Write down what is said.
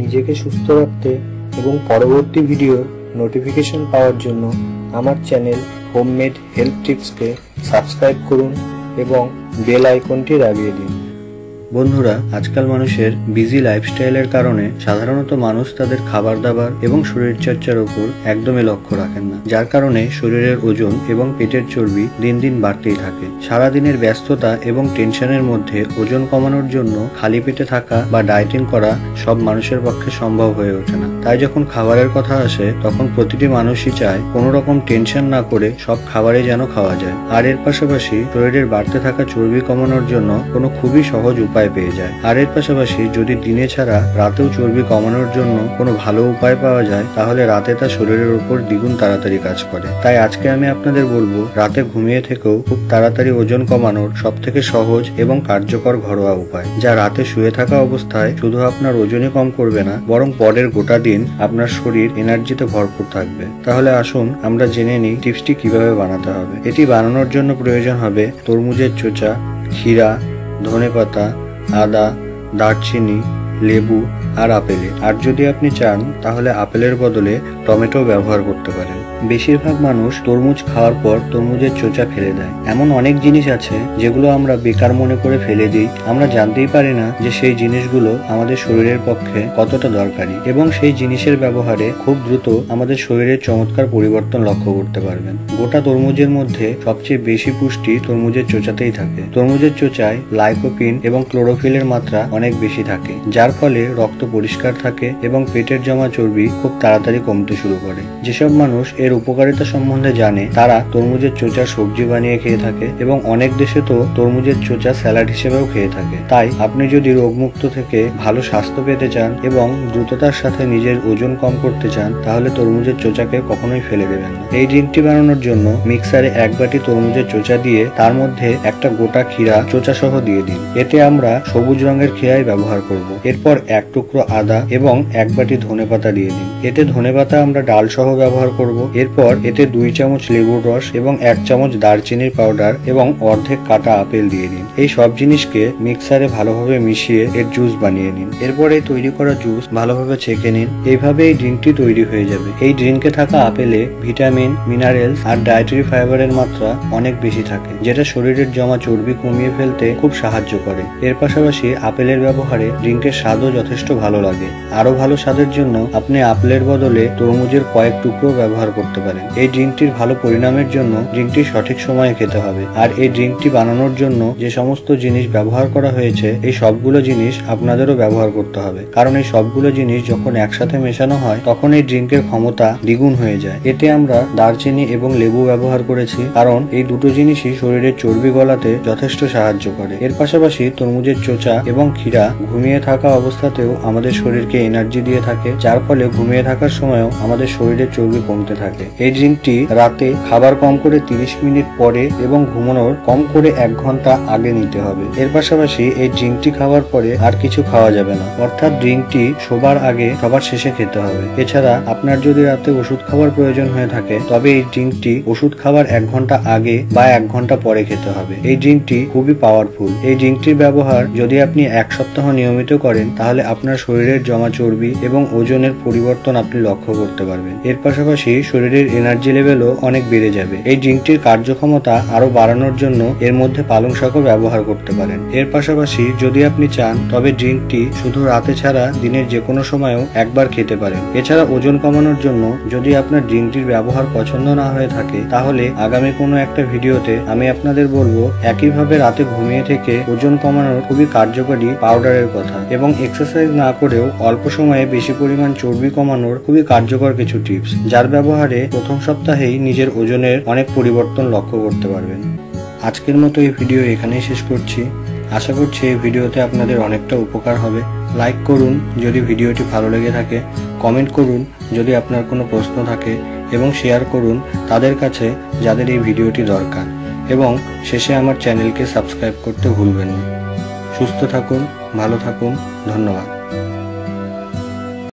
নিজেকে সুস্থ রাখতে এবং পরবর্তী ভিডিওর নোটিফিকেশন পাওয়ার জন্য আমার চ্যানেল হোমমেড হেলথ টিপসকে সাবস্ক্রাইব করুন এবং বেল আইকনটি দাবিয়ে দিন। বন্ধুরা, আজকাল মানুষের বিজি লাইফস্টাইলের কারণে সাধারণত মানুষ তাদের খাবার দাবার এবং শরীরচর্চার উপর একদমই লক্ষ্য রাখেন না, যার কারণে শরীরের ওজন এবং পেটের চর্বি দিন দিন বাড়তেই থাকে। সারাদিনের ব্যস্ততা এবং টেনশনের মধ্যে ওজন কমানোর জন্য খালি পেটে থাকা বা ডায়েটিং করা সব মানুষের পক্ষে সম্ভব হয়ে ওঠে না। তাই যখন খাবারের কথা আসে তখন প্রতিটি মানুষই চায় কোনো রকম টেনশন না করে সব খাবারই যেন খাওয়া যায়, আর এর পাশাপাশি শরীরের বাড়তে থাকা চর্বি কমানোর জন্য কোনো খুবই সহজ উপায় পেয়ে যায়। আর এর পাশাপাশি যদি দিনে ছাড়া রাতেও চর্বি কমানোর জন্য কোনো ভালো উপায় পাওয়া যায়, তাহলে রাতে তা শরীরের উপর দ্বিগুণ তাড়াতাড়ি কাজ করে। তাই আজকে আমি আপনাদের বলবো রাতে ঘুমিয়ে থেকেও খুব তাড়াতাড়ি ওজন কমানোর সব থেকে সহজ এবং কার্যকর ঘরোয়া উপায়, যা রাতে শুয়ে থাকা অবস্থায় শুধু আপনার ওজনই কম করবে না, বরং পরের গোটা দিন আপনার শরীর এনার্জিতে ভরপুর থাকবে। তাহলে আসুন আমরা জেনে নিই টিপসটি কিভাবে বানাতে হবে। এটি বানানোর জন্য প্রয়োজন হবে তরমুজের চোচা, ক্ষীরা, ধনেপাতা, আদা, দারচিনি, লেবু আর আপেলের। আর যদি আপনি চান তাহলে আপেলের বদলে টমেটো ব্যবহার করতে পারেন। বেশিরভাগ মানুষ তরমুজ খাওয়ার পর তরমুজের চোচা ফেলে দেয়। এমন অনেক জিনিস আছে যেগুলো আমরা বেকার মনে করে ফেলে দিই। আমরা জানতেই পারি না যে সেই জিনিসগুলো আমাদের শরীরের পক্ষে কতটা দরকারি, এবং সেই জিনিসের ব্যবহারে খুব দ্রুত আমাদের শরীরের চমৎকার পরিবর্তন লক্ষ্য করতে পারবেন। গোটা তরমুজের মধ্যে সবচেয়ে বেশি পুষ্টি তরমুজের চোচাতেই থাকে। তরমুজের চোচায় লাইকোপিন এবং ক্লোরোফিলের মাত্রা অনেক বেশি থাকে, যার ফলে রক্ত পরিষ্কার থাকে এবং পেটের জমা চর্বি খুব তাড়াতাড়ি কমতে শুরু করে। যেসব মানুষ এর উপকারিতা সম্বন্ধে জানে তারা তরমুজের চোচা সবজি বানিয়ে খেয়ে থাকে, এবং অনেক দেশে তো তরমুজের চোচা স্যালাড হিসেবেও খেয়ে থাকে। তাই আপনি যদি রোগমুক্ত থেকে ভালো স্বাস্থ্য পেতে চান এবং দ্রুততার সাথে নিজের ওজন কম করতে চান, তাহলে তরমুজের চোচাকে কখনোই ফেলে দেবেন না। এই ড্রিঙ্কটি বানানোর জন্য মিক্সারে 1 বাটি তরমুজের চোচা দিয়ে তার মধ্যে একটা গোটা ক্ষীরা চোচা সহ দিয়ে দিন। এতে আমরা সবুজ রঙের ক্ষীরাই ব্যবহার করব। এরপর 1 টুকরো আদা এবং 1 বাটি ধনেপাতা দিয়ে দিন। এতে ধনেপাতা আমরা ডাল সহ ব্যবহার করব। এরপর এতে 2 চামচ লেবুর রস এবং 1 চামচ দারচিনির পাউডার এবং অর্ধেক কাটা আপেল দিয়ে দিন। এই সব জিনিসকে মিক্সারে ভালোভাবে মিশিয়ে এর জুস বানিয়ে নিন। এরপর এই তৈরি করা জুস ভালোভাবে ছেঁকে নিন। এইভাবে এই ড্রিঙ্কটি তৈরি হয়ে যাবে। এই ড্রিঙ্কে থাকা আপেলে ভিটামিন, মিনারেলস আর ডায়েটারি ফাইবারের মাত্রা অনেক বেশি থাকে, যেটা শরীরের জমা চর্বি কমিয়ে ফেলতে খুব সাহায্য করে। এর পাশাপাশি আপেলের ব্যবহারে ড্রিঙ্কের স্বাদও যথেষ্ট ভালো লাগে। আরো ভালো স্বাদের জন্য আপনি আপেলের বদলে তরমুজের কয়েক টুকরো ব্যবহার করতে পারেন। এই ড্রিঙ্কটির ভালো পরিণামের জন্য ড্রিঙ্কটি সঠিক সময়ে খেতে হবে। আর এই ড্রিঙ্কটি বানানোর জন্য যে সমস্ত জিনিস ব্যবহার করা হয়েছে, এই সবগুলো জিনিস আপনাদেরও ব্যবহার করতে হবে, কারণ এই সবগুলো জিনিস যখন একসাথে মেশানো হয় তখন এই ড্রিঙ্কের ক্ষমতা দ্বিগুণ হয়ে যায়। এতে আমরা দারচিনি এবং লেবু ব্যবহার করেছি, কারণ এই দুটো জিনিসই শরীরের চর্বি গলাতে যথেষ্ট সাহায্য করে। এর পাশাপাশি তরমুজের চোচা এবং ক্ষীরা ঘুমিয়ে থাকা অবস্থাতেও আমাদের শরীরকে এনার্জি দিয়ে থাকে, যার ফলে ঘুমিয়ে থাকার সময়ও আমাদের শরীরের চর্বি কমতে থাকে। এই ড্রিঙ্কটি রাতে খাবার কম করে 30 মিনিট পরে এবং ঘুমানোর কম করে 1 ঘন্টা আগে নিতে হবে। এর পাশাপাশি এই ড্রিঙ্কটি খাওয়ার পরে আর কিছু খাওয়া যাবে না, অর্থাৎ ড্রিঙ্কটি শোবার আগে সবার শেষে খেতে হবে। এছাড়া আপনার যদি রাতে ওষুধ খাবার প্রয়োজন হয়ে থাকে, তবে এই ড্রিঙ্কটি ওষুধ খাবার 1 ঘন্টা আগে বা 1 ঘন্টা পরে খেতে হবে। এই ড্রিঙ্কটি খুবই পাওয়ারফুল। এই ড্রিঙ্কটির ব্যবহার যদি আপনি 1 সপ্তাহ নিয়মিত করেন, তাহলে আপনার শরীরের জমা চর্বি এবং ওজনের পরিবর্তন আপনি লক্ষ্য করতে পারবেন। এর পাশাপাশি শরীরের এনার্জি লেভেলও অনেক বেড়ে যাবে। এই ড্রিঙ্কটির কার্যক্ষমতা আরো বাড়ানোর জন্য এর মধ্যে পালং শাকও ব্যবহার করতে পারেন। এর পাশাপাশি যদি আপনি চান তবে ড্রিঙ্কটি শুধু রাতে ছাড়া দিনের যে কোনো সময়ও একবার খেতে পারেন। এছাড়া ওজন কমানোর জন্য যদি আপনার ড্রিঙ্কটির ব্যবহার পছন্দ না হয়ে থাকে, তাহলে আগামী কোনো একটা ভিডিওতে আমি আপনাদের বলবো একইভাবে রাতে ঘুমিয়ে থেকে ওজন কমানোর খুবই কার্যকরী পাউডারের কথা, এবং এক্সারসাইজ না করেও অল্প সময়ে বেশি পরিমাণ চর্বি কমানোর খুবই কার্যকর কিছু টিপস, যার ব্যবহারে প্রথম সপ্তাহেই নিজের ওজনের অনেক পরিবর্তন লক্ষ্য করতে পারবেন। আজকের মতো এই ভিডিও এখানেই শেষ করছি। আশা করছি এই ভিডিওতে আপনাদের অনেকটা উপকার হবে। লাইক করুন যদি ভিডিওটি ভালো লেগে থাকে, কমেন্ট করুন যদি আপনার কোনো প্রশ্ন থাকে, এবং শেয়ার করুন তাদের কাছে যাদের এই ভিডিওটি দরকার, এবং শেষে আমার চ্যানেলকে সাবস্ক্রাইব করতে ভুলবেন না। সুস্থ থাকুন, ভালো থাকুন, ধন্যবাদ।